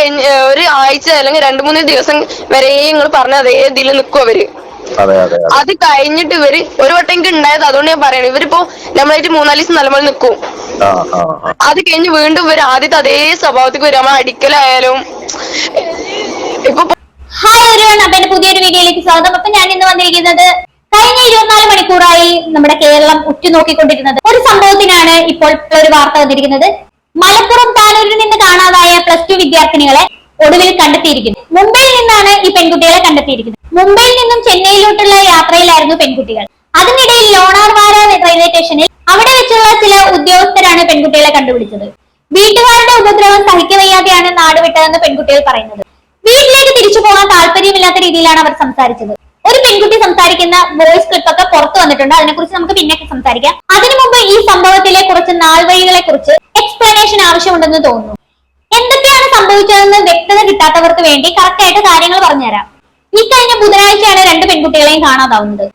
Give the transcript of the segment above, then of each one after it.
കഴിഞ്ഞ ഒരു ആഴ്ച അല്ലെങ്കിൽ 2-3 ദിവസം വരെ നിങ്ങൾ പറഞ്ഞ അതേ ഇതിൽ നിൽക്കും അവര്. അത് കഴിഞ്ഞിട്ട് ഇവര് ഒരു വട്ടം എനിക്ക് ഉണ്ടായത്, അതുകൊണ്ട് ഞാൻ പറയണേ, ഇവരിപ്പോ നമ്മളായിട്ട് 4-5 ദിവസം നല്ലപോലെ നിൽക്കും. അത് കഴിഞ്ഞ് വീണ്ടും ഇവര് ആദ്യത്തെ അതേ സ്വഭാവത്തേക്ക് വരും. നമ്മൾ അടിക്കലായാലും ഇപ്പൊ. ഹായ് എവരിവൺ, അപ്പൊ എന്റെ പുതിയൊരു വീഡിയോയിലേക്ക് സ്വാഗതം. അപ്പൊ ഞാൻ ഇന്ന് വന്നിരിക്കുന്നത് കഴിഞ്ഞ 24 മണിക്കൂറായി നമ്മുടെ കേരളം ഉറ്റുനോക്കിക്കൊണ്ടിരുന്നത് ഒരു സംഭവത്തിനാണ്. ഇപ്പോൾ ഒരു വാർത്ത വന്നിരിക്കുന്നത്. മലപ്പുറം താനൂരിൽ നിന്ന് കാണാതായ +2 വിദ്യാർത്ഥിനികളെ ഒടുവിൽ കണ്ടെത്തിയിരിക്കുന്നു. മുംബൈയിൽ നിന്നാണ് ഈ പെൺകുട്ടികളെ കണ്ടെത്തിയിരിക്കുന്നത്. മുംബൈയിൽ നിന്നും ചെന്നൈയിലോട്ടുള്ള യാത്രയിലായിരുന്നു പെൺകുട്ടികൾ. അതിനിടയിൽ ലോണാർവാര റെയിൽവേ സ്റ്റേഷനിൽ അവിടെ വെച്ചുള്ള ചില ഉദ്യോഗസ്ഥരാണ് പെൺകുട്ടികളെ കണ്ടുപിടിച്ചത്. വീട്ടുകാരുടെ ഉപദ്രവം സഹിക്കവയ്യാതെയാണ് നാട് വിട്ടതെന്ന് പെൺകുട്ടികൾ പറയുന്നത്. വീട്ടിലേക്ക് തിരിച്ചു പോകാൻ താല്പര്യമില്ലാത്ത രീതിയിലാണ് അവർ സംസാരിച്ചത്. ഒരു പെൺകുട്ടി സംസാരിക്കുന്ന വോയിസ് ക്ലിപ്പ് ഒക്കെ പുറത്തു വന്നിട്ടുണ്ട്. അതിനെക്കുറിച്ച് നമുക്ക് പിന്നെ സംസാരിക്കാം. അതിനു മുമ്പ് ഈ സംഭവത്തിലെ കുറച്ച് നാൾവഴികളെ കുറിച്ച് എക്സ്പ്ലനേഷൻ ആവശ്യമുണ്ടെന്ന് തോന്നുന്നു. എന്തൊക്കെയാണ് സംഭവിച്ചതെന്ന് വ്യക്തത കിട്ടാത്തവർക്ക് വേണ്ടി കറക്റ്റ് ആയിട്ട് കാര്യങ്ങൾ പറഞ്ഞുതരാം. ഈ കഴിഞ്ഞ ബുധനാഴ്ചയാണ് 2 പെൺകുട്ടികളെയും കാണാതാവുന്നത്.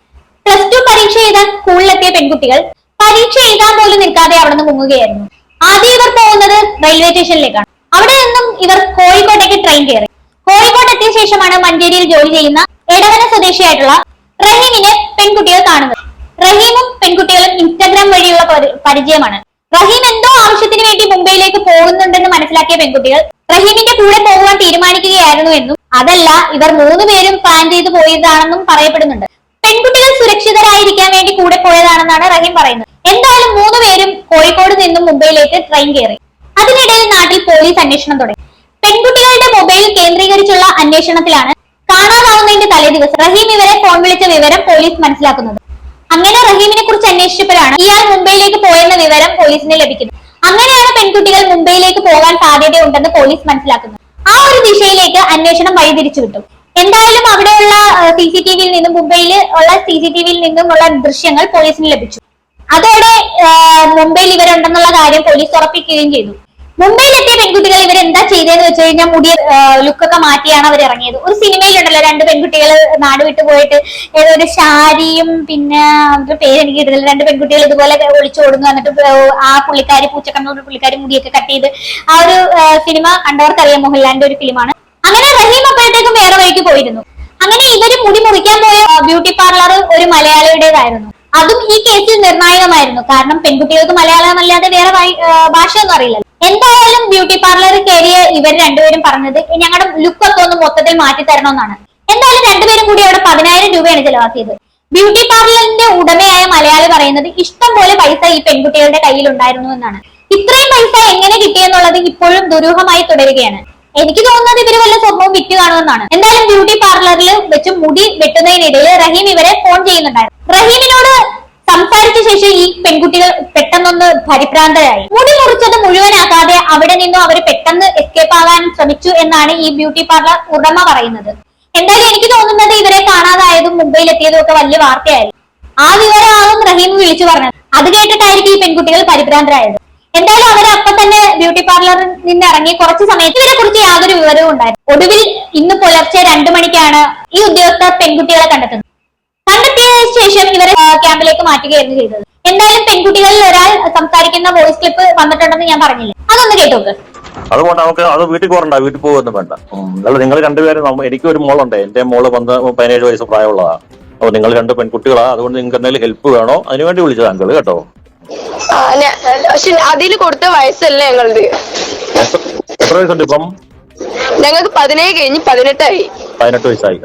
+2 പരീക്ഷ എഴുതാൻ സ്കൂളിലെത്തിയ പെൺകുട്ടികൾ പരീക്ഷ എഴുതാൻ പോലും നിൽക്കാതെ അവിടെ നിന്ന് മുങ്ങുകയായിരുന്നു. ആദ്യം ഇവർ പോകുന്നത് റെയിൽവേ സ്റ്റേഷനിലേക്കാണ്. അവിടെ നിന്നും ഇവർ കോഴിക്കോട്ടേക്ക് ട്രെയിൻ കയറി. കോഴിക്കോട് എത്തിയ ശേഷമാണ് മഞ്ചേരിയിൽ ജോലി ചെയ്യുന്ന എടവന സ്വദേശിയായിട്ടുള്ള റഹീമിനെ പെൺകുട്ടികൾ കാണുന്നത്. റഹീമും പെൺകുട്ടികളും ഇൻസ്റ്റാഗ്രാം വഴിയുള്ള പരിചയമാണ്. റഹീം എന്തോ ആവശ്യത്തിന് വേണ്ടി മുംബൈയിലേക്ക് പോകുന്നുണ്ടെന്ന് മനസ്സിലാക്കിയ പെൺകുട്ടികൾ റഹീമിന്റെ കൂടെ പോകുവാൻ തീരുമാനിക്കുകയായിരുന്നു എന്നും അതല്ല ഇവർ 3 പേരും പ്ലാൻ ചെയ്തു പോയതാണെന്നും പറയപ്പെടുന്നുണ്ട്. പെൺകുട്ടികൾ സുരക്ഷിതരായിരിക്കാൻ വേണ്ടി കൂടെ പോയതാണെന്നാണ് റഹീം പറയുന്നത്. എന്തായാലും 3 പേരും കോഴിക്കോട് നിന്നും മുംബൈയിലേക്ക് ട്രെയിൻ കയറി. അതിനിടയിൽ നാട്ടിൽ പോലീസ് അന്വേഷണം തുടങ്ങി. പെൺകുട്ടികളുടെ മൊബൈൽ കേന്ദ്രീകരിച്ചുള്ള അന്വേഷണത്തിലാണ് കാണാതാവുന്നതിന്റെ തലേ ദിവസം റഹീം ഇവരെ ഫോൺ വിളിച്ച വിവരം പോലീസ് മനസ്സിലാക്കുന്നത്. അങ്ങനെ റഹീമിനെ കുറിച്ച് അന്വേഷിച്ചപ്പോഴാണ് ഇയാൾ മുംബൈയിലേക്ക് പോയെന്ന വിവരം പോലീസിന് ലഭിക്കുന്നത്. അങ്ങനെയാണ് പെൺകുട്ടികൾ മുംബൈയിലേക്ക് പോകാൻ സാധ്യതയുണ്ടെന്ന് പോലീസ് മനസ്സിലാക്കുന്നത്. ആ ഒരു ദിശയിലേക്ക് അന്വേഷണം വഴിതിരിച്ചു വിട്ടു. എന്തായാലും അവിടെയുള്ള മുംബൈയിൽ ഉള്ള CCTVയിൽ നിന്നുമുള്ള ദൃശ്യങ്ങൾ പോലീസിന് ലഭിച്ചു. അതോടെ മുംബൈയിൽ ഇവരുണ്ടെന്നുള്ള കാര്യം പോലീസ് ഉറപ്പിക്കുകയും ചെയ്തു. മുംബൈയിലെത്തിയ പെൺകുട്ടികൾ ഇവർ എന്താ ചെയ്തതെന്ന് വെച്ച് കഴിഞ്ഞാൽ മുടി ലുക്കൊക്കെ മാറ്റിയാണ് അവർ ഇറങ്ങിയത്. ഒരു സിനിമയിലുണ്ടല്ലോ 2 പെൺകുട്ടികൾ നാട് വിട്ടു പോയിട്ട് ഏതൊരു ശാരിയും പിന്നെ പേര് എനിക്ക് കിട്ടുന്നില്ല, 2 പെൺകുട്ടികൾ ഇതുപോലെ ഒളിച്ചോടുന്നു. എന്നിട്ട് ആ പുള്ളിക്കാരി പൂച്ചക്കണ്ണൂർ പുള്ളിക്കാരി മുടിയൊക്കെ കട്ട് ചെയ്ത് ആ ഒരു സിനിമ കണ്ടവർക്കറിയാം, മോഹൻലാലിന്റെ ഒരു ഫിലിമാണ്. അങ്ങനെ റഹീം അപ്പോഴത്തേക്കും വേറെ വഴിക്ക് പോയിരുന്നു. അങ്ങനെ ഇവര് മുടി മുറിക്കാൻ പോയ ബ്യൂട്ടി പാർലർ ഒരു മലയാളിയുടേതായിരുന്നു. അതും ഈ കേസിൽ നിർണായകമായിരുന്നു. കാരണം പെൺകുട്ടികൾക്ക് മലയാളം അല്ലാതെ വേറെ ഭാഷയൊന്നും അറിയില്ലല്ലോ. എന്തായാലും ബ്യൂട്ടി പാർലറിൽ കയറിയ ഇവർ 2 പേരും പറഞ്ഞത് ഞങ്ങളുടെ ലുക്കൊക്കെ ഒന്ന് മൊത്തത്തിൽ മാറ്റി തരണമെന്നാണ്. എന്തായാലും 2 പേരും കൂടി അവിടെ 10,000 രൂപയാണ് ചെലവാക്കിയത്. ബ്യൂട്ടി പാർലറിന്റെ ഉടമയായ മലയാളി പറയുന്നത് ഇഷ്ടം പോലെ പൈസ ഈ പെൺകുട്ടികളുടെ കയ്യിൽ ഉണ്ടായിരുന്നു എന്നാണ്. ഇത്രയും പൈസ എങ്ങനെ കിട്ടിയെന്നുള്ളത് ഇപ്പോഴും ദുരൂഹമായി തുടരുകയാണ്. എനിക്ക് തോന്നുന്നത് ഇവര് വല്ല സ്വർണവും വിറ്റ് കാണുമെന്നാണ്. എന്തായാലും ബ്യൂട്ടി പാർലറിൽ വെച്ച് മുടി വെട്ടുന്നതിനിടയിൽ റഹീം ഇവരെ ഫോൺ ചെയ്യുന്നുണ്ടായിരുന്നു. റഹീമിനോട് സംസാരിച്ച ശേഷം ഈ പെൺകുട്ടികൾ പെട്ടെന്നൊന്ന് പരിഭ്രാന്തരായി. മുടി മുറിച്ചത് മുഴുവനാക്കാതെ അവിടെ നിന്നും അവർ പെട്ടെന്ന് എസ്കേപ്പ് ആകാൻ ശ്രമിച്ചു എന്നാണ് ഈ ബ്യൂട്ടി പാർലർ ഉടമ പറയുന്നത്. എന്തായാലും എനിക്ക് തോന്നുന്നത് ഇവരെ കാണാതായതും മുംബൈയിലെത്തിയതും ഒക്കെ വലിയ വാർത്തയായിരുന്നു. ആ വിവരമാകും റഹീം വിളിച്ചു പറഞ്ഞത്. അത് കേട്ടിട്ടായിരിക്കും ഈ പെൺകുട്ടികൾ പരിഭ്രാന്തരായത്. എന്തായാലും അവരെ അപ്പൊ തന്നെ ബ്യൂട്ടി പാർലറിൽ നിന്ന് ഇറങ്ങി കുറച്ച് സമയത്ത് ഇവരെ കുറിച്ച് യാതൊരു വിവരവും ഉണ്ടായിരുന്നു. ഒടുവിൽ ഇന്ന് പുലർച്ചെ 2 മണിക്കാണ് ഈ ഉദ്യോഗസ്ഥർ പെൺകുട്ടികളെ കണ്ടെത്തുന്നത്. കണ്ടെത്തിയ ശേഷം ഇവരെ ക്യാമ്പിലേക്ക് മാറ്റുകയായിരുന്നു ചെയ്തത്. എന്തായാലും പെൺകുട്ടികളിൽ ഒരാൾ സംസാരിക്കുന്ന വോയിസ് ക്ലിപ്പ് വന്നിട്ടുണ്ടെന്ന് ഞാൻ പറഞ്ഞില്ലേ, അതൊന്ന് കേട്ടോക്ക്. അതുകൊണ്ട് നമുക്ക് അത് വീട്ടിൽ പോകണ്ട, വീട്ടിൽ പോകുന്നു വേണ്ട. അല്ല, നിങ്ങൾ 2 പേരും, എനിക്കൊരു മോളുണ്ട്. എന്റെ മോള് 17 വയസ്സ് പ്രായമുള്ളതാണ്. അപ്പൊ നിങ്ങൾ 2 പെൺകുട്ടികളാ. അതുകൊണ്ട് നിങ്ങൾക്ക് എന്തെങ്കിലും ഹെൽപ്പ് വേണോ അതിനുവേണ്ടി വിളിച്ചത് അങ്കിൾ കേട്ടോ. പക്ഷെ അതിൽ കൊടുത്ത വയസ്സല്ല ഞങ്ങളത്. എത്ര വയസ്സുണ്ട് ഇപ്പം? ഞങ്ങൾക്ക് 17 കഴിഞ്ഞ് 18 ആയി. 18 വയസ്സായി.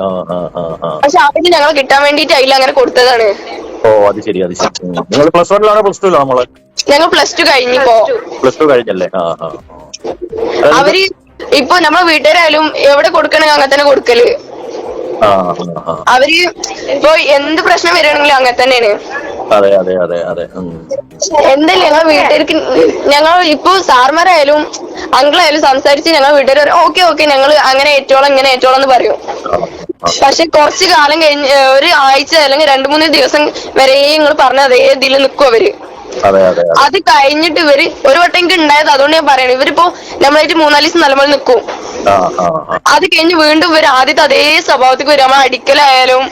പക്ഷെ അതിന് ഞങ്ങൾ കിട്ടാൻ വേണ്ടിട്ട് അതിൽ അങ്ങനെ കൊടുത്തതാണ്. ഓ അത് ശരി, അത് ശരി. നിങ്ങൾ +1 +2 നമ്മള്? ഞങ്ങൾ +2 കഴിഞ്ഞിപ്പോ. +2 കഴിഞ്ഞല്ലേ? അവര് ഇപ്പൊ നമ്മളെ വീട്ടുകാരായാലും എവിടെ കൊടുക്കണമെങ്കിൽ അങ്ങനെ തന്നെ കൊടുക്കല്. അവര് ഇപ്പൊ എന്ത് പ്രശ്നം വരികയാണെങ്കിലും അങ്ങനെ തന്നെയാണ്. അതെ അതെ അതെ അതെ. എന്തായാലും ഞങ്ങൾ വീട്ടുകാർക്ക് ഞങ്ങൾ ഇപ്പൊ സാർമാരായാലും അങ്കിളായാലും സംസാരിച്ച് ഞങ്ങൾ വീട്ടുകാർ ഓക്കെ ഞങ്ങൾ അങ്ങനെ ഏറ്റോളം ഇങ്ങനെ ഏറ്റോളം എന്ന് പറയും. പക്ഷെ കുറച്ച് കാലം കഴിഞ്ഞ് ഒരു ആഴ്ച അല്ലെങ്കിൽ 2-3 ദിവസം വരെ നിങ്ങൾ പറഞ്ഞ അതേ ഇതിൽ നിൽക്കും അവര്. അത് കഴിഞ്ഞിട്ട് ഇവര് ഒരു വട്ടം എനിക്ക് ഉണ്ടായത്, അതുകൊണ്ട് ഞാൻ പറയണേ, ഇവരിപ്പോ നമ്മളായിട്ട് 4-5 ദിവസം നല്ലപോലെ നിൽക്കും. അത് കഴിഞ്ഞ് വീണ്ടും ഇവര് ആദ്യത്തെ അതേ സ്വഭാവത്തേക്ക് വരും. നമ്മൾ അടിക്കലായാലും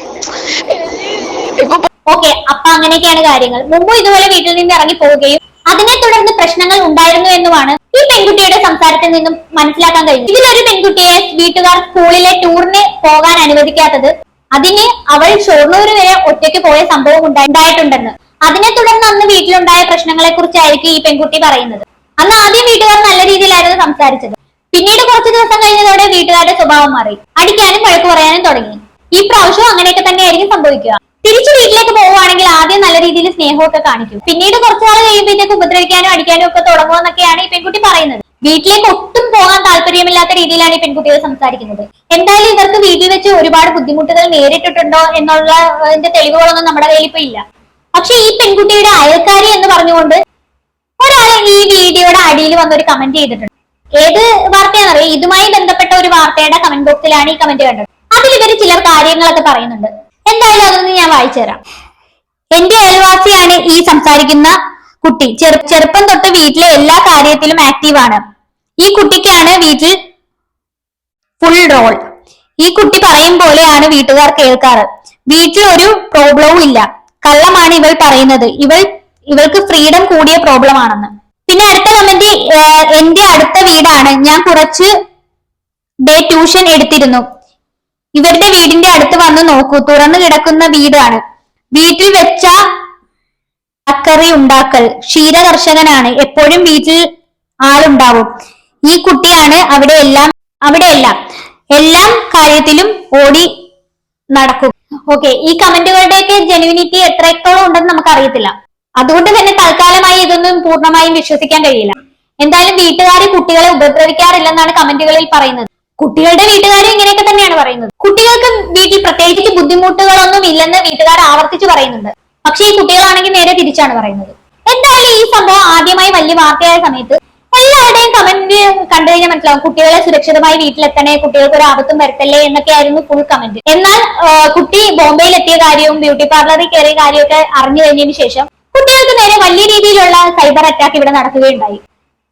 ഇപ്പൊ ഓക്കെ. അപ്പൊ അങ്ങനെയൊക്കെയാണ് കാര്യങ്ങൾ. മുമ്പ് ഇതുപോലെ വീട്ടിൽ നിന്ന് ഇറങ്ങി പോവുകയും അതിനെ തുടർന്ന് പ്രശ്നങ്ങൾ ഉണ്ടായിരുന്നു എന്നുമാണ് ഈ പെൺകുട്ടിയുടെ സംസാരത്തിൽ നിന്നും മനസ്സിലാക്കാൻ കഴിഞ്ഞു. ഇതിലൊരു പെൺകുട്ടിയെ വീട്ടുകാർ സ്കൂളിലെ ടൂറിന് പോകാൻ അനുവദിക്കാത്തത്, അതിന് അവൾ ഷൊർണൂർ വരെ ഒറ്റയ്ക്ക് പോയ സംഭവം ഉണ്ടായിട്ടുണ്ടെന്ന്, അതിനെ തുടർന്ന് അന്ന് വീട്ടിലുണ്ടായ പ്രശ്നങ്ങളെ കുറിച്ചായിരിക്കും ഈ പെൺകുട്ടി പറയുന്നത്. അന്ന് ആദ്യം വീട്ടുകാർ നല്ല രീതിയിലായിരുന്നു സംസാരിച്ചത്. പിന്നീട് കുറച്ചു ദിവസം കഴിഞ്ഞതോടെ വീട്ടുകാരുടെ സ്വഭാവം മാറി, അടിക്കാനും വഴക്ക് പറയാനും തുടങ്ങി. ഈ പ്രാവശ്യവും അങ്ങനെയൊക്കെ തന്നെയായിരിക്കും സംഭവിക്കുക. തിരിച്ചു വീട്ടിലേക്ക് പോവുകയാണെങ്കിൽ ആദ്യം നല്ല രീതിയിൽ സ്നേഹമൊക്കെ കാണിക്കും, പിന്നീട് കുറച്ചുനാൾ കഴിയുമ്പോഴത്തേക്ക് ഉപദ്രവിക്കാനും അടിക്കാനും ഒക്കെ തുടങ്ങുമെന്നൊക്കെയാണ് ഈ പെൺകുട്ടി പറയുന്നത്. വീട്ടിലേക്ക് ഒട്ടും പോകാൻ താല്പര്യമില്ലാത്ത രീതിയിലാണ് ഈ പെൺകുട്ടികൾ സംസാരിക്കുന്നത്. എന്തായാലും ഇവർക്ക് വീട്ടിൽ വെച്ച് ഒരുപാട് ബുദ്ധിമുട്ടുകൾ നേരിട്ടിട്ടുണ്ടോ എന്നുള്ള തെളിവുകളൊന്നും നമ്മുടെ കയ്യിൽ ഇപ്പൊ ഇല്ല. പക്ഷെ ഈ പെൺകുട്ടിയുടെ അയൽക്കാരി എന്ന് പറഞ്ഞുകൊണ്ട് ഒരാൾ ഈ വീഡിയോയുടെ അടിയിൽ വന്നൊരു കമന്റ് ചെയ്തിട്ടുണ്ട്. ഏത് വാർത്തയാണെന്നറിയാം, ഇതുമായി ബന്ധപ്പെട്ട ഒരു വാർത്തയുടെ കമന്റ് ബോക്സിലാണ് ഈ കമന്റ് കണ്ടത്. അതിൽ ഇവര് ചിലർ കാര്യങ്ങളൊക്കെ പറയുന്നുണ്ട്. എന്തായാലും അതൊന്ന് ഞാൻ വായിച്ചു തരാം. എന്റെ അയൽവാസിയാണ് ഈ സംസാരിക്കുന്ന കുട്ടി. ചെറുപ്പം തൊട്ട് വീട്ടിലെ എല്ലാ കാര്യത്തിലും ആക്റ്റീവാണ്. ഈ കുട്ടിക്കാണ് വീട്ടിൽ ഫുൾ റോൾ. ഈ കുട്ടി പറയും പോലെയാണ് വീട്ടുകാർ കേൾക്കാറ്. വീട്ടിൽ ഒരു പ്രോബ്ലവും ഇല്ല. കള്ളമാണ് ഇവൾ പറയുന്നത്. ഇവൾക്ക് ഫ്രീഡം കൂടിയ പ്രോബ്ലം ആണെന്ന്. പിന്നെ അടുത്ത കമന്റ്, എന്റെ അടുത്ത വീടാണ്. ഞാൻ കുറച്ച് ഡേ ട്യൂഷൻ എടുത്തിരുന്നു. ഇവരുടെ വീടിന്റെ അടുത്ത് വന്ന് നോക്കൂ, തുറന്നു കിടക്കുന്ന വീടാണ്. വീട്ടിൽ വെച്ച അക്കറി ഉണ്ടാക്കൽ. ക്ഷീരകർഷകനാണ്. എപ്പോഴും വീട്ടിൽ ആളുണ്ടാവും. ഈ കുട്ടിയാണ് അവിടെയെല്ലാം എല്ലാം കാര്യത്തിലും ഓടി നടക്കും. ഓക്കെ, ഈ കമന്റുകളുടെയൊക്കെ ജെനുവിനിറ്റി എത്രത്തോളം ഉണ്ടെന്ന് നമുക്ക് അറിയത്തില്ല. അതുകൊണ്ട് തന്നെ തൽക്കാലമായി ഇതൊന്നും പൂർണ്ണമായും വിശ്വസിക്കാൻ കഴിയില്ല. എന്തായാലും വീട്ടുകാർ കുട്ടികളെ ഉപദ്രവിക്കാറില്ലെന്നാണ് കമന്റുകളിൽ പറയുന്നത്. കുട്ടികളുടെ വീട്ടുകാരും ഇങ്ങനെയൊക്കെ തന്നെയാണ് പറയുന്നത്. കുട്ടികൾക്ക് വീട്ടിൽ പ്രത്യേകിച്ച് ബുദ്ധിമുട്ടുകളൊന്നും ഇല്ലെന്ന് വീട്ടുകാർ ആവർത്തിച്ച് പറയുന്നുണ്ട്. പക്ഷെ ഈ കുട്ടികളാണെങ്കിൽ നേരെ തിരിച്ചാണ് പറയുന്നത്. എന്തായാലും ഈ സംഭവം ആദ്യമായി വലിയ വാർത്തയായ സമയത്ത് എല്ലാവരുടെയും കമന്റ് കണ്ടു കഴിഞ്ഞാൽ മനസ്സിലാവും, കുട്ടികളെ സുരക്ഷിതമായി വീട്ടിലെത്തണേ, കുട്ടികൾക്ക് ഒരു ആപത്തും വരുത്തല്ലേ എന്നൊക്കെ ആയിരുന്നു ഫുൾ കമന്റ്. എന്നാൽ കുട്ടി ബോംബെയിൽ എത്തിയ കാര്യവും ബ്യൂട്ടി പാർലറിൽ കയറിയ കാര്യമൊക്കെ അറിഞ്ഞു കഴിഞ്ഞതിന് ശേഷം കുട്ടികൾക്ക് നേരെ വലിയ രീതിയിലുള്ള സൈബർ അറ്റാക്ക് ഇവിടെ നടക്കുകയുണ്ടായി.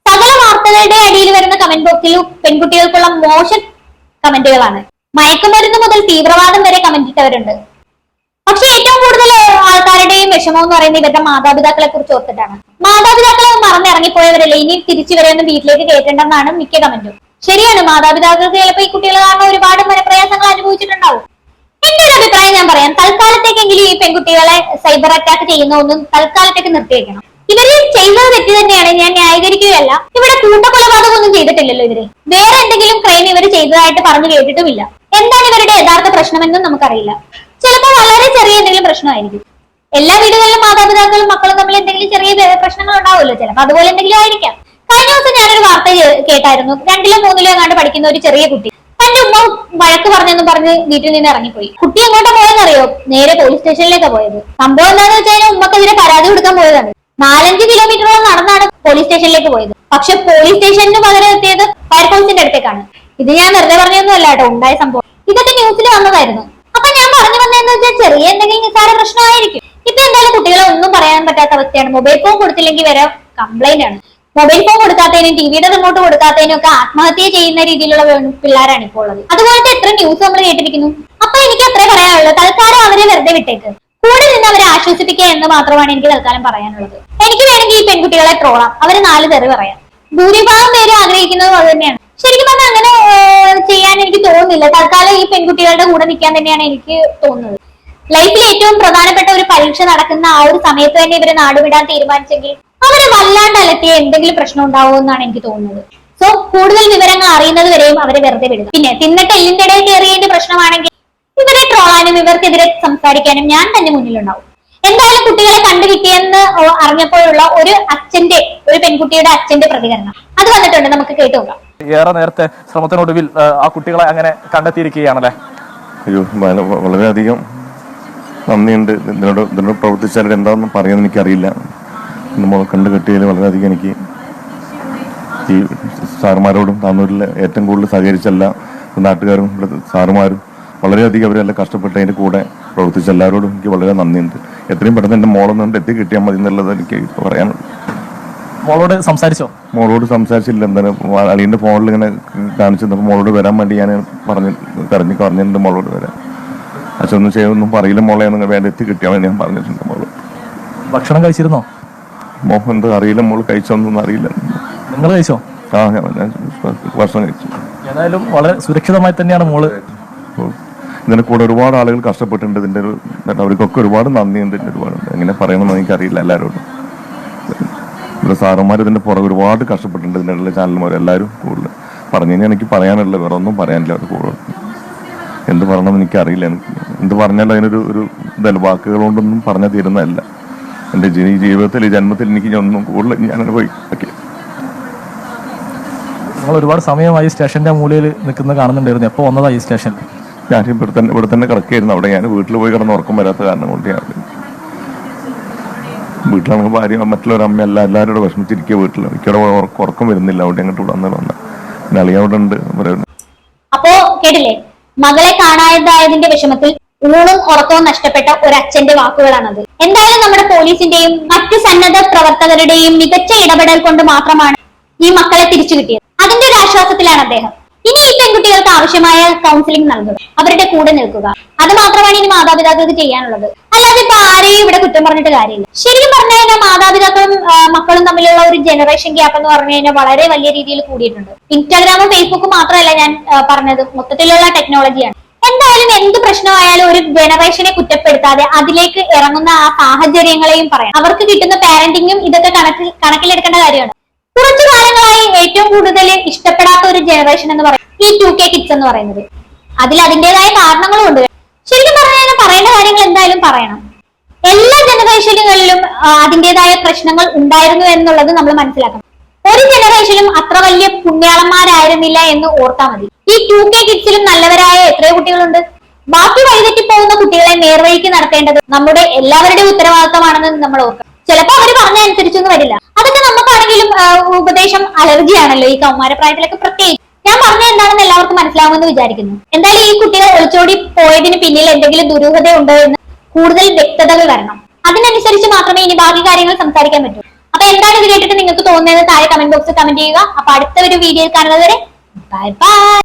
സകല വാർത്തകളുടെ അടിയിൽ വരുന്ന കമന്റ് ബോക്സിൽ പെൺകുട്ടികൾക്കുള്ള മോശം കമന്റുകളാണ്. മയക്കുമരുന്ന് മുതൽ തീവ്രവാദം വരെ കമന്റ് ഇട്ടവരുണ്ട്. പക്ഷെ ഏറ്റവും കൂടുതൽ ആൾക്കാരുടെയും വിഷമം എന്ന് പറയുന്നത് ഇവരുടെ മാതാപിതാക്കളെ കുറിച്ച് ഓർത്തിട്ടാണ്. മാതാപിതാക്കളെ മറന്നിറങ്ങിപ്പോയവരല്ലേ, ഇനി തിരിച്ചു വരെയൊന്നും വീട്ടിലേക്ക് കയറ്റേണ്ടെന്നാണ് മിക്ക കമന്റും. ശരിയാണ്, മാതാപിതാക്കൾക്ക് ചിലപ്പോൾ ഈ കുട്ടികൾ കാരണം ഒരുപാട് മനപ്രയാസങ്ങൾ അനുഭവിച്ചിട്ടുണ്ടാവും. എന്റെ ഒരു അഭിപ്രായം ഞാൻ പറയാം, തൽക്കാലത്തേക്കെങ്കിലും ഈ പെൺകുട്ടികളെ സൈബർ അറ്റാക്ക് ചെയ്യുന്ന ഒന്നും തൽക്കാലത്തേക്ക് നിർത്തിവെക്കണം. ഇവര് ചെയ്യുന്നത് തെറ്റ് തന്നെയാണ്, ഞാൻ ന്യായീകരിക്കുകയല്ല. ഇവിടെ കൂട്ടക്കൊലപാതകമൊന്നും ചെയ്തിട്ടില്ലല്ലോ ഇവര്. വേറെ എന്തെങ്കിലും ക്രൈം ഇവർ ചെയ്തതായിട്ട് പറഞ്ഞു കേട്ടിട്ടുമില്ല. എന്താണ് ഇവരുടെ യഥാർത്ഥ പ്രശ്നമെന്നും നമുക്കറിയില്ല. ചിലപ്പോൾ വളരെ ചെറിയ എന്തെങ്കിലും പ്രശ്നമായിരിക്കും. എല്ലാ വീടുകളിലും മാതാപിതാക്കളും മക്കളും തമ്മിൽ എന്തെങ്കിലും ചെറിയ പ്രശ്നങ്ങൾ ഉണ്ടാവുമല്ലോ, ചിലപ്പോൾ അതുപോലെ എന്തെങ്കിലും ആയിരിക്കാം. കഴിഞ്ഞ ദിവസം ഞാനൊരു വാർത്ത കേട്ടായിരുന്നു. 2-ലോ 3-ലോ എങ്ങാണ്ട് പഠിക്കുന്ന ഒരു ചെറിയ കുട്ടി തന്റെ ഉമ്മ വഴക്ക് പറഞ്ഞെന്ന് പറഞ്ഞ് വീട്ടിൽ നിന്ന് ഇറങ്ങിപ്പോയി. കുട്ടി എങ്ങോട്ടാ പോയെന്നറിയോ? നേരെ പോലീസ് സ്റ്റേഷനിലേക്കാണ് പോയത്. സംഭവം എന്താണെന്ന് വെച്ചാൽ ഉമ്മക്കെതിരെ പരാതി കൊടുക്കാൻ പോയതാണ്. 4-5 കിലോമീറ്ററോളം നടന്നാണ് പോലീസ് സ്റ്റേഷനിലേക്ക് പോയത്. പക്ഷെ പോലീസ് സ്റ്റേഷനിന് പകരം എത്തിയത് ഫയർഫോഴ്സിന്റെ അടുത്തേക്കാണ്. ഇത് ഞാൻ വെറുതെ പറഞ്ഞൊന്നും അല്ല കേട്ടോ, ഉണ്ടായ സംഭവം. ഇതൊക്കെ ന്യൂസിൽ വന്നതായിരുന്നു. അപ്പൊ ഞാൻ പറഞ്ഞു വന്നതെന്ന് വെച്ചാൽ ചെറിയ എന്തെങ്കിലും നിസ്സാര പ്രശ്നമായിരിക്കും. ഇപ്പൊ എന്തായാലും കുട്ടികളെ ഒന്നും പറയാൻ പറ്റാത്ത അവസ്ഥയാണ്. മൊബൈൽ ഫോൺ കൊടുത്തില്ലെങ്കിൽ വരെ കംപ്ലൈന്റ് ആണ്. മൊബൈൽ ഫോൺ കൊടുക്കാത്തതിനും ടിവിയുടെ റിമോട്ട് കൊടുക്കാത്തതിനും ഒക്കെ ആത്മഹത്യ ചെയ്യുന്ന രീതിയിലുള്ള പിള്ളേരാണ് ഇപ്പോൾ ഉള്ളത്. അതുപോലത്തെ എത്ര ന്യൂസ് നമ്മൾ കേട്ടിരിക്കുന്നു. അപ്പൊ എനിക്ക് അത്രേ പറയാനുള്ളൂ. തൽക്കാലം അവരെ വെറുതെ വിട്ടേക്ക്. കൂടെ നിന്ന് അവരെ ആശ്വസിപ്പിക്കുക എന്ന് മാത്രമാണ് എനിക്ക് തൽക്കാലം പറയാനുള്ളത്. എനിക്ക് വേണമെങ്കിൽ ഈ പെൺകുട്ടികളെ ട്രോളാം, അവര് 4 തെറി പറയാം. ഭൂരിഭാഗം പേരും ആഗ്രഹിക്കുന്നതും അത് തന്നെയാണ്. ശരിക്കും പറഞ്ഞാൽ അങ്ങനെ ചെയ്യാൻ എനിക്ക് തോന്നുന്നില്ല. തൽക്കാലം ഈ പെൺകുട്ടികളുടെ കൂടെ നിൽക്കാൻ തന്നെയാണ് എനിക്ക് തോന്നുന്നത്. ലൈഫിൽ ഏറ്റവും പ്രധാനപ്പെട്ട ഒരു പരീക്ഷ നടക്കുന്ന ആ ഒരു സമയത്ത് തന്നെ ഇവരെ നാടുവിടാൻ തീരുമാനിച്ചെങ്കിൽ അവരെ വല്ലാണ്ട് അലട്ടിയ എന്തെങ്കിലും പ്രശ്നം ഉണ്ടാവും എന്നാണ് എനിക്ക് തോന്നുന്നത്. സോ കൂടുതൽ വിവരങ്ങൾ അറിയുന്നത് വരെയും അവരെ വെറുതെ വിടുക. പിന്നെ തിന്നിട്ട് എല്ലിന്റെ ഇടയിൽ കയറിയതിന്റെ പ്രശ്നമാണെങ്കിൽ ഇവരെ ട്രോളാനും ഇവർക്കെതിരെ സംസാരിക്കാനും ഞാൻ തന്നെ മുന്നിലുണ്ടാവും. എന്തായാലും കുട്ടികളെ കണ്ടുകിട്ടിയെന്ന് അറിഞ്ഞപ്പോഴുള്ള ഒരു പെൺകുട്ടിയുടെ അച്ഛന്റെ പ്രതികരണം അത് വന്നിട്ടുണ്ട്, നമുക്ക് കേട്ടു നോക്കാം. ഏറെ നേരത്തെ ശ്രമത്തിനൊടുവിൽ ആ കുട്ടികളെ അങ്ങനെ കണ്ടെത്തിയിരിക്കുകയാണല്ലേ? അയ്യോ, വളരെയധികം നന്ദിയുണ്ട്. ഇതിനോട് പ്രവർത്തിച്ചാൽ എന്താണെന്ന് പറയാമെന്ന് എനിക്കറിയില്ല. നമ്മൾ കണ്ടുകെട്ടിയതിൽ വളരെയധികം എനിക്ക് ഈ സാറുമാരോടും താന്നൂരിലെ ഏറ്റവും കൂടുതൽ സഹകരിച്ച എല്ലാ നാട്ടുകാരും സാറുമാരും വളരെയധികം അവരെല്ലാം കഷ്ടപ്പെട്ട് അതിൻ്റെ കൂടെ പ്രവർത്തിച്ച എല്ലാവരോടും എനിക്ക് വളരെ നന്ദിയുണ്ട്. എത്രയും പെട്ടെന്ന് എൻ്റെ മോളൊന്നും എത്തി കിട്ടിയാൽ മതി എന്നുള്ളത് എനിക്ക് പറയാനുള്ളൂ. മോളോട് സംസാരിച്ചോ? മോളോട് സംസാരിച്ചില്ല. എന്തായാലും അളിയൻ്റെ ഫോണിൽ ഇങ്ങനെ കാണിച്ചു മോളോട് വരാൻ വേണ്ടി ഞാൻ പറഞ്ഞിട്ടുണ്ട് മോളോട് വരാൻ. അച്ഛനൊന്നും ചെയ്തൊന്നും പറയില്ല മോളെ ഒന്നും വേണ്ട എത്തി കിട്ടിയാൽ ഞാൻ പറഞ്ഞിട്ടുണ്ട് മോളോട്. ഭക്ഷണം കഴിച്ചിരുന്നോ? മോഹം എന്താ അറിയില്ല, മോള് കഴിച്ചോന്നൊന്നും അറിയില്ല. നിങ്ങൾ കഴിച്ചോ? ആ ഞാൻ ഭക്ഷണം കഴിച്ചു. ഏതായാലും വളരെ സുരക്ഷിതമായി തന്നെയാണ് മോള്. ഇതിന്റെ കൂടെ ഒരുപാട് ആളുകൾ കഷ്ടപ്പെട്ടിട്ടുണ്ട്. ഇതിന്റെ അവർക്കൊക്കെ ഒരുപാട് നന്ദിയുണ്ട്. ഒരുപാടുണ്ട്, എങ്ങനെ പറയണമെന്ന് എനിക്കറിയില്ല. എല്ലാവരോടും ഇവിടെ സാറന്മാർ ഇതിന്റെ പുറകെ ഒരുപാട് കഷ്ടപ്പെട്ടിട്ടുണ്ട്. ഇതിന്റെ ഇടയിലെ ചാനലുമാർ എല്ലാവരും കൂടുതൽ പറഞ്ഞു കഴിഞ്ഞാൽ എനിക്ക് പറയാനുള്ള വേറെ ഒന്നും പറയാനില്ല. അവർ കൂടുതൽ എന്ത് പറയണമെന്ന് എനിക്കറിയില്ല. എനിക്ക് എന്ത് പറഞ്ഞാലും അതിനൊരു ഇതല്ല, വാക്കുകൾ കൊണ്ടൊന്നും പറഞ്ഞാൽ തീരുന്നതല്ല. എൻ്റെ ജീവിതത്തിൽ ഈ ജന്മത്തിൽ എനിക്ക് ഒന്നും കൂടുതൽ ഞാൻ അനുഭവിക്കും. നിങ്ങൾ ഒരുപാട് സമയമായി സ്റ്റേഷന്റെ മൂലയിൽ നിൽക്കുന്നത് കാണുന്നുണ്ടായിരുന്നു. എപ്പോൾ വന്നതാ ഈ സ്റ്റേഷനിൽ? ഞാൻ ഇവിടെ തന്നെ കിടക്കുകയായിരുന്നു. അവിടെ ഞാൻ വീട്ടിൽ പോയി കിടന്ന് ഉറക്കം വരാത്ത കാരണം കൊണ്ട് ഞാൻ വീട്ടിലാണെങ്കിൽ ഭാര്യ മറ്റുള്ളവരമ്മ എല്ലാവരോടും വിഷമിച്ചിരിക്കുക. വീട്ടിൽ എനിക്കവിടെ ഉറക്കം വരുന്നില്ല. അവിടെ അങ്ങോട്ട് ഇവിടെ വന്ന പിന്നെ അളിയ അവിടെ ഉണ്ട്. അപ്പോ കേട്ടില്ലേ, മകളെ കാണാതായതിന്റെ വിഷമത്തിൽ ഊണും ഉറക്കവും നഷ്ടപ്പെട്ട ഒരു അച്ഛന്റെ വാക്കുകളാണത്. എന്തായാലും നമ്മുടെ പോലീസിന്റെയും മറ്റ് സന്നദ്ധ പ്രവർത്തകരുടെയും മികച്ച ഇടപെടൽ കൊണ്ട് മാത്രമാണ് ഈ മക്കളെ തിരിച്ചു കിട്ടിയത്. അതിന്റെ ഒരു ആശ്വാസത്തിലാണ് അദ്ദേഹം. ഇനി ഈ പെൺകുട്ടികൾക്ക് ആവശ്യമായ കൗൺസിലിംഗ് നൽകുക, അവരുടെ കൂടെ നിൽക്കുക, അത് മാത്രമാണ് ഇനി മാതാപിതാക്കൾക്ക് ചെയ്യാനുള്ളത്. അല്ലാതെ ഇപ്പൊ ആരെയും ഇവിടെ കുറ്റം പറഞ്ഞിട്ട് കാര്യമില്ല. ശരിക്കും പറഞ്ഞു കഴിഞ്ഞാൽ മാതാപിതാക്കളും മക്കളും തമ്മിലുള്ള ഒരു ജനറേഷൻ ഗ്യാപ്പ് എന്ന് പറഞ്ഞു കഴിഞ്ഞാൽ വളരെ വലിയ രീതിയിൽ കൂടിയിട്ടുണ്ട്. ഇൻസ്റ്റാഗ്രാമും ഫേസ്ബുക്കും മാത്രമല്ല ഞാൻ പറഞ്ഞത്, മൊത്തത്തിലുള്ള ടെക്നോളജിയാണ്. എന്തായാലും എന്ത് പ്രശ്നമായാലും ഒരു ജനറേഷനെ കുറ്റപ്പെടുത്താതെ അതിലേക്ക് ഇറങ്ങുന്ന ആ സാഹചര്യങ്ങളെയും പറയാം. അവർക്ക് കിട്ടുന്ന പാരന്റിങ്ങും ഇതൊക്കെ കണക്കിലെടുക്കേണ്ട കാര്യമാണ്. കുറച്ചു കാലങ്ങളായി ഏറ്റവും കൂടുതൽ ഇഷ്ടപ്പെടാത്ത ഒരു ജനറേഷൻ എന്ന് പറയുന്നത് ഈ 2K കിഡ്സ് എന്ന് പറയുന്നത്. അതിൽ അതിന്റേതായ കാരണങ്ങളും ഉണ്ട്. ശരിക്കും പറഞ്ഞാൽ പറയേണ്ട കാര്യങ്ങൾ എന്തായാലും പറയണം. എല്ലാ ജനറേഷനുകളിലും അതിന്റേതായ പ്രശ്നങ്ങൾ ഉണ്ടായിരുന്നു എന്നുള്ളത് നമ്മൾ മനസ്സിലാക്കണം. ഒരു ജനറേഷനും അത്ര വലിയ പുണ്യാളന്മാരായിരുന്നില്ല എന്ന് ഓർത്താൽ മതി. ഈ 2K കിഡ്സിലും നല്ലവരായ എത്രയോ കുട്ടികളുണ്ട്. ബാക്കി വഴിതെറ്റി പോകുന്ന കുട്ടികളെ നേർവഴിക്ക് നടത്തേണ്ടത് നമ്മുടെ എല്ലാവരുടെയും ഉത്തരവാദിത്തമാണെന്ന് നമ്മൾ ഓർക്കണം. ചിലപ്പോൾ അവർ പറഞ്ഞ അനുസരിച്ചൊന്നും വരില്ല. അതൊക്കെ നമുക്കാണെങ്കിലും ഉപദേശം അലർജിയാണല്ലോ ഈ കൗമാരപ്രായത്തിലൊക്കെ. പ്രത്യേകിച്ച് ഞാൻ പറഞ്ഞ എന്താണെന്ന് എല്ലാവർക്കും മനസ്സിലാവുമെന്ന് വിചാരിക്കുന്നു. എന്തായാലും ഈ കുട്ടികൾ ഒളിച്ചോടി പോയതിന് പിന്നിൽ എന്തെങ്കിലും ദുരൂഹത ഉണ്ടോ എന്ന് കൂടുതൽ വ്യക്തതകൾ വരണം. അതിനനുസരിച്ച് മാത്രമേ ഇനി ബാക്കി കാര്യങ്ങൾ സംസാരിക്കാൻ പറ്റൂ. അപ്പൊ എന്താണ് ഇത് കേട്ടിട്ട് നിങ്ങൾക്ക് തോന്നുന്നത് താഴെ കമന്റ് ബോക്സിൽ കമന്റ് ചെയ്യുക. അപ്പൊ അടുത്ത ഒരു വീഡിയോയിൽ കാണുന്നത് വരെ ബൈ ബൈ.